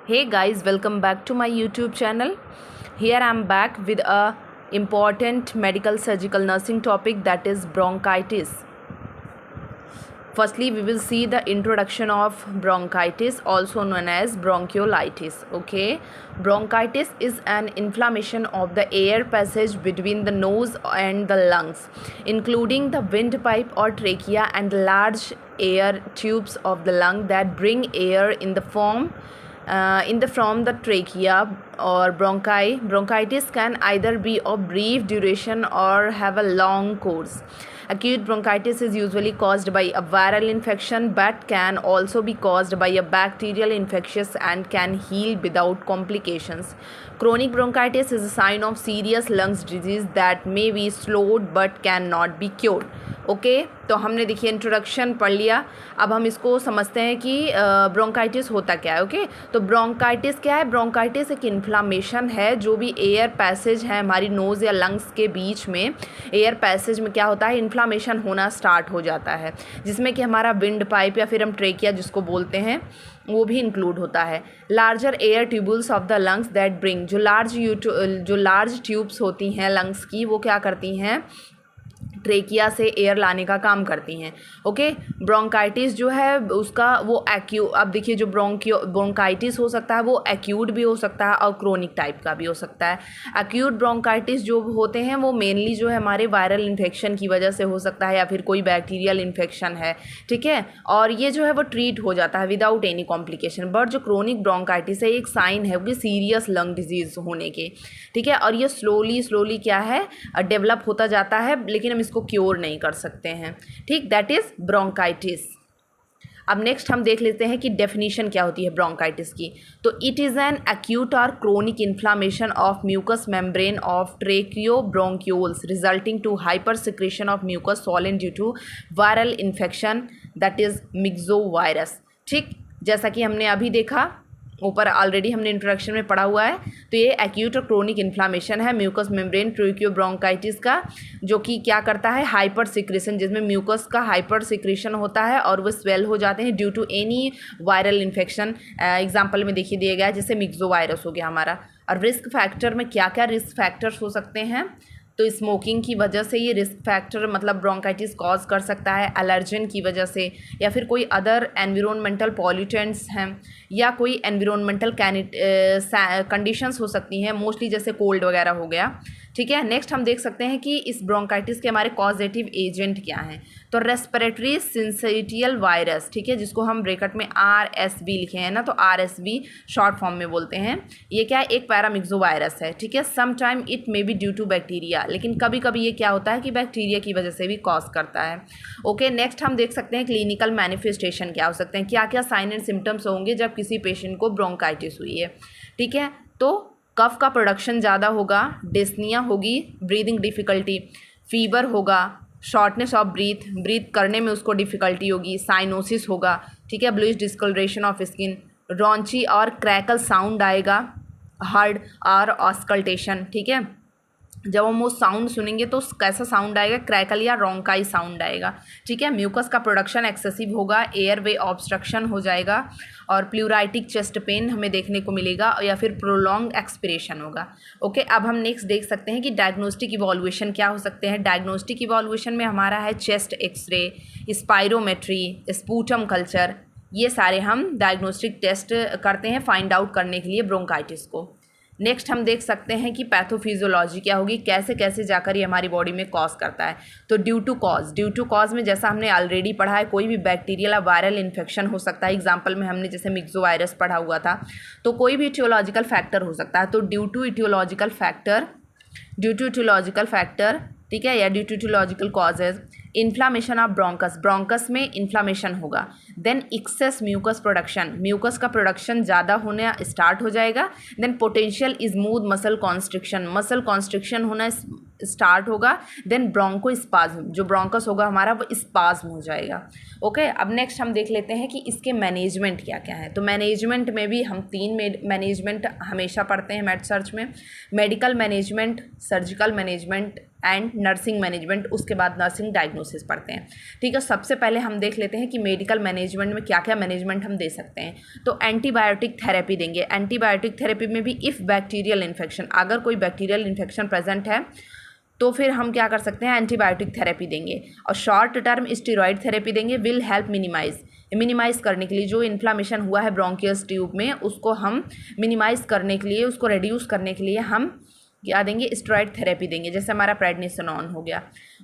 Hey guys, welcome back to my YouTube channel. Here I am back with a important medical surgical nursing topic, that is bronchitis. Firstly, we will see the introduction of bronchitis, also known as bronchiolitis. Okay, bronchitis is an inflammation of the air passage between the nose and the lungs, including the windpipe or trachea and large air tubes of the lung that bring air in the from the trachea or bronchi. Bronchitis can either be of brief duration or have a long course. Acute bronchitis is usually caused by a viral infection but can also be caused by a bacterial infection and can heal without complications. Chronic bronchitis is a sign of serious lungs disease that may be slowed but cannot be cured. Okay तो हमने देखिए introduction पढ़ लिया। अब हम इसको समझते हैं कि ब्रोंकाइटिस होता क्या है। ओके तो ब्रोंकाइटिस क्या है? ब्रोंकाइटिस एक इन्फ्लामेशन है जो भी एयर पैसेज है हमारी नोज़ या लंग्स के बीच में, एयर पैसेज में क्या होता है, इन्फ्लामेशन होना स्टार्ट हो जाता है, जिसमें कि हमारा विंड पाइप या फिर हम ट्रेकिया जिसको बोलते हैं वो भी इंक्लूड होता है। Larger air tubules of the lungs that bring, जो लार्ज ट्यूब्स होती हैं लंग्स की, वो क्या करती हैं, ट्रेकिया से एयर लाने का काम करती हैं। ओके ब्रोंकाइटिस जो है उसका वो अब देखिए जो ब्रोंकाइटिस हो सकता है वो एक्यूट भी हो सकता है और क्रोनिक टाइप का भी हो सकता है। एक्यूट ब्रोंकाइटिस जो होते हैं वो मेनली जो है हमारे वायरल इन्फेक्शन की वजह से हो सकता है या फिर कोई बैक्टीरियल इन्फेक्शन है, ठीक है, और ये जो है वो ट्रीट हो जाता है विदाउट एनी कॉम्प्लिकेशन। बट जो क्रोनिक ब्रोंकाइटिस है एक साइन है कि सीरियस लंग डिजीज होने के, ठीक है, और ये स्लोली क्या है डेवलप होता जाता है, लेकिन हम इसको क्योर नहीं कर सकते हैं, ठीक। That is bronchitis. अब नेक्स्ट हम देख लेते हैं कि डेफिनेशन क्या होती है ब्रोंकाइटिस की। तो इट इज़ एन एक्यूट और chronic inflammation of mucous membrane of tracheobronchioles resulting to hyper secretion of mucus solid due to viral infection, that is myxovirus, ठीक। जैसा कि हमने अभी देखा ऊपर ऑलरेडी हमने इंट्रोडक्शन में पढ़ा हुआ है, तो ये एक्यूट और क्रोनिक इन्फ्लामेशन है म्यूकस मेम्ब्रेन ट्रेकियोब्रोंकाइटिस का, जो कि क्या करता है, हाइपर सिक्रेशन, जिसमें म्यूकस का हाइपर सिक्रेशन होता है और वो स्वेल हो जाते हैं due to any viral infection. Example में देखिए दिया गया है जैसे मिक्सोवायरस हो गया हमारा। और रिस्क फैक्टर में क्या क्या रिस्क फैक्टर्स हो सकते हैं, तो स्मोकिंग की वजह से ये रिस्क फैक्टर मतलब ब्रोंकाइटिस कॉज कर सकता है, एलर्जन की वजह से, या फिर कोई अदर एनवायरमेंटल पॉल्यूटेंट्स हैं या कोई एनवायरमेंटल कंडीशंस हो सकती हैं, मोस्टली जैसे कोल्ड वगैरह हो गया, ठीक है। नेक्स्ट हम देख सकते हैं कि इस ब्रोंकाइटिस के हमारे कॉजेटिव एजेंट क्या हैं। तो रेस्पिरेटरी सिंसिटियल वायरस, ठीक है, जिसको हम ब्रैकेट में RSV लिखे हैं ना, तो RSV शॉर्ट फॉर्म में बोलते हैं। ये क्या है, एक पैरामिक्सो वायरस है, ठीक है। Sometime it may be due to bacteria, लेकिन कभी कभी ये क्या होता है कि बैक्टीरिया की वजह से भी कॉज करता है। ओके नेक्स्ट हम देख सकते हैं क्लिनिकल मैनिफेस्टेशन क्या हो सकते हैं, क्या क्या साइन एंड सिम्टम्स होंगे जब किसी पेशेंट को ब्रोंकाइटिस हुई है, ठीक है। तो कफ का प्रोडक्शन ज़्यादा होगा, डिस्निया होगी, ब्रीदिंग डिफ़िकल्टी, फीवर होगा, शॉर्टनेस ऑफ ब्रीथ करने में उसको डिफ़िकल्टी होगी, साइनोसिस होगा, ठीक है, bluish discoloration of skin, rhonchi और क्रैकल साउंड आएगा, हार्ड और ऑस्कल्टेशन, ठीक है। जब हम वो साउंड सुनेंगे तो कैसा साउंड आएगा, क्रैकल या रोंकाई साउंड आएगा, ठीक है। म्यूकस का प्रोडक्शन एक्सेसिव होगा, एयर वे ऑब्स्ट्रक्शन हो जाएगा और प्लूराइटिक चेस्ट पेन हमें देखने को मिलेगा या फिर प्रोलॉन्ग एक्सपिरेशन होगा। ओके अब हम नेक्स्ट देख सकते हैं कि डायग्नोस्टिक इवॉल्यूशन क्या हो सकते हैं। डायग्नोस्टिक इवॉल्यूशन में हमारा है chest X-ray, spirometry, sputum culture, ये सारे हम डायग्नोस्टिक टेस्ट करते हैं फाइंड आउट करने के लिए ब्रोंकाइटिस को। नेक्स्ट हम देख सकते हैं कि पैथोफिजियोलॉजी क्या होगी, कैसे कैसे जाकर ये हमारी बॉडी में कॉज करता है। तो ड्यू टू कॉज में जैसा हमने ऑलरेडी पढ़ा है, कोई भी बैक्टीरियल या वायरल इन्फेक्शन हो सकता है। एग्जांपल में हमने जैसे मिक्सोवायरस पढ़ा हुआ था, तो कोई भी इटियोलॉजिकल फैक्टर हो सकता है। तो ड्यू टू इटियोलॉजिकल फैक्टर, ठीक है, या due to aetiological causes, inflammation of bronchus में इन्फ्लामेशन होगा। Then excess mucus production, mucus का प्रोडक्शन ज़्यादा होना स्टार्ट हो जाएगा। Then potential smooth muscle constriction होना स्टार्ट होगा। देन ब्रोंकोस्पाज्म, जो ब्रोंकस होगा हमारा वो स्पाज्म हो जाएगा। ओके अब नेक्स्ट हम देख लेते हैं कि इसके मैनेजमेंट क्या क्या है। तो मैनेजमेंट में भी हम 3 मैनेजमेंट हमेशा पढ़ते हैं मेड सर्च में, medical management, surgical management and nursing management, उसके बाद नर्सिंग डायग्नोस्टिक डायग्नोसिस पढ़ते हैं। ठीक है, सबसे पहले हम देख लेते हैं कि मेडिकल मैनेजमेंट में क्या क्या मैनेजमेंट हम दे सकते हैं। तो एंटीबायोटिक थेरेपी देंगे। एंटीबायोटिक थेरेपी में भी इफ़ बैक्टीरियल इन्फेक्शन, अगर कोई बैक्टीरियल इन्फेक्शन प्रेजेंट है तो फिर हम क्या कर सकते हैं, एंटीबायोटिक थेरेपी देंगे। और शॉर्ट टर्म स्टेरॉइड थेरेपी देंगे, विल हेल्प मिनिमाइज़ करने के लिए जो इन्फ्लामेशन हुआ है ब्रोंकियस ट्यूब में उसको हम मिनिमाइज़ करने के लिए, उसको रिड्यूस करने के लिए हम क्या देंगे, स्टेरॉइड थेरेपी देंगे, जैसे हमारा प्रेडनिसोलोन हो गया।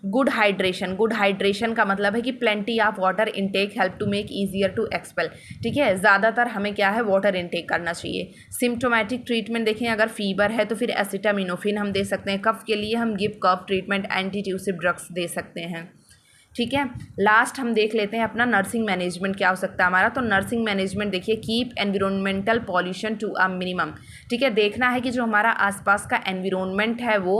गुड हाइड्रेशन का मतलब है कि plenty of water intake help to make easier to expel. ठीक है, ज़्यादातर हमें क्या है, वाटर इनटेक करना चाहिए। सिम्टोमेटिक ट्रीटमेंट देखें, अगर फीवर है तो फिर एसिटामिनोफिन हम दे सकते हैं। कफ के लिए हम give cough treatment, antitussive drugs they सकते हैं। ठीक है, लास्ट हम देख लेते हैं अपना नर्सिंग मैनेजमेंट क्या हो सकता है हमारा। तो नर्सिंग मैनेजमेंट देखिए, keep environmental pollution to a minimum. ठीक है, देखना है कि जो हमारा आसपास का एनवायरमेंट है वो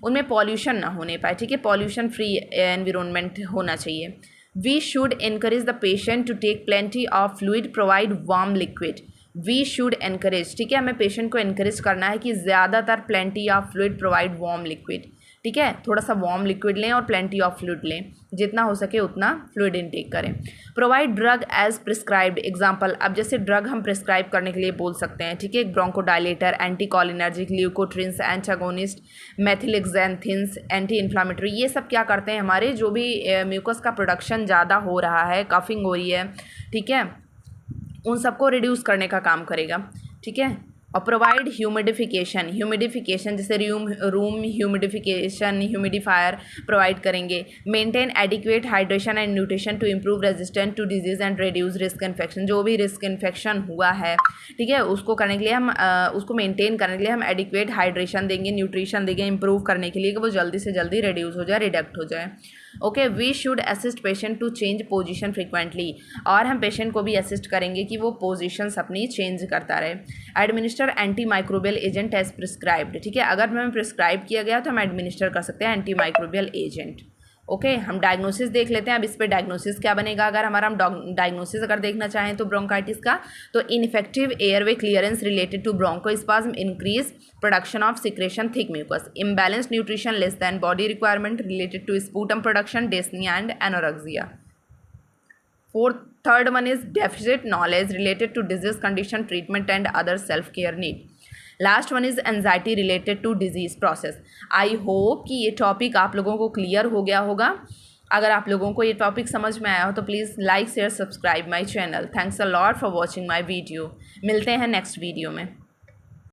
उनमें पॉल्यूशन ना होने पाए। ठीक है, पॉल्यूशन फ्री एनवायरमेंट होना चाहिए। We should encourage the patient to take plenty of fluid, provide warm liquid. We should encourage, ठीक है, हमें पेशेंट को एनकरेज करना है कि ज़्यादातर plenty of fluid, provide warm liquid. ठीक है, थोड़ा सा वार्म लिक्विड लें और प्लेंटी ऑफ फ्लूइड लें, जितना हो सके उतना फ्लूइड इनटेक करें। Provide drug as prescribed, example, अब जैसे ड्रग हम प्रिस्क्राइब करने के लिए बोल सकते हैं। ठीक है, bronchodilator, anticholinergic, leukotrienes, antagonist, methylxanthines, anti inflammatory, ये सब क्या करते हैं, हमारे जो भी म्यूकस का प्रोडक्शन ज़्यादा हो रहा है, कफिंग हो रही है, ठीक है, उन सबको रिड्यूस करने का काम करेगा। ठीक है, और प्रोवाइड ह्यूमिडिफिकेशन जैसे रूम ह्यूमिडिफिकेशन, ह्यूमिडिफायर प्रोवाइड करेंगे। Maintain adequate hydration and nutrition to improve resistant to disease and reduce risk infection. जो भी रिस्क इन्फेक्शन हुआ है, ठीक है, उसको करने के लिए हम उसको मेंटेन करने के लिए हम एडिक्वेट हाइड्रेशन देंगे, न्यूट्रिशन देंगे, इंप्रूव करने के लिए कि वो जल्दी से जल्दी रिड्यूस हो जाए, रिडक्ट हो जाए। Okay, we should assist patient to change position frequently, और हम पेशेंट को भी असिस्ट करेंगे कि वो पोजीशंस अपनी चेंज करता रहे। Administer anti microbial agent as prescribed. ठीक है, अगर हमें प्रिस्क्राइब किया गया तो हम एडमिनिस्टर कर सकते हैं एंटी माइक्रोबियल एजेंट। ओके, हम डायग्नोसिस देख लेते हैं। अब इस पे डायग्नोसिस क्या बनेगा, अगर हमारा हम डायग्नोसिस अगर देखना चाहें तो ब्रोंकाइटिस का, तो infective airway clearance related to bronchospasm, increase production of secretion thick mucus, imbalanced nutrition less than body requirement related to sputum production, dyspnea and anorexia. Third one is deficit knowledge related to disease condition, treatment and other self care need. Last one is anxiety related to disease process. I hope कि ये topic आप लोगों को clear हो गया होगा। अगर आप लोगों को ये टॉपिक समझ में आया हो तो please like share subscribe my channel. Thanks a lot for watching my video. मिलते हैं नेक्स्ट वीडियो में।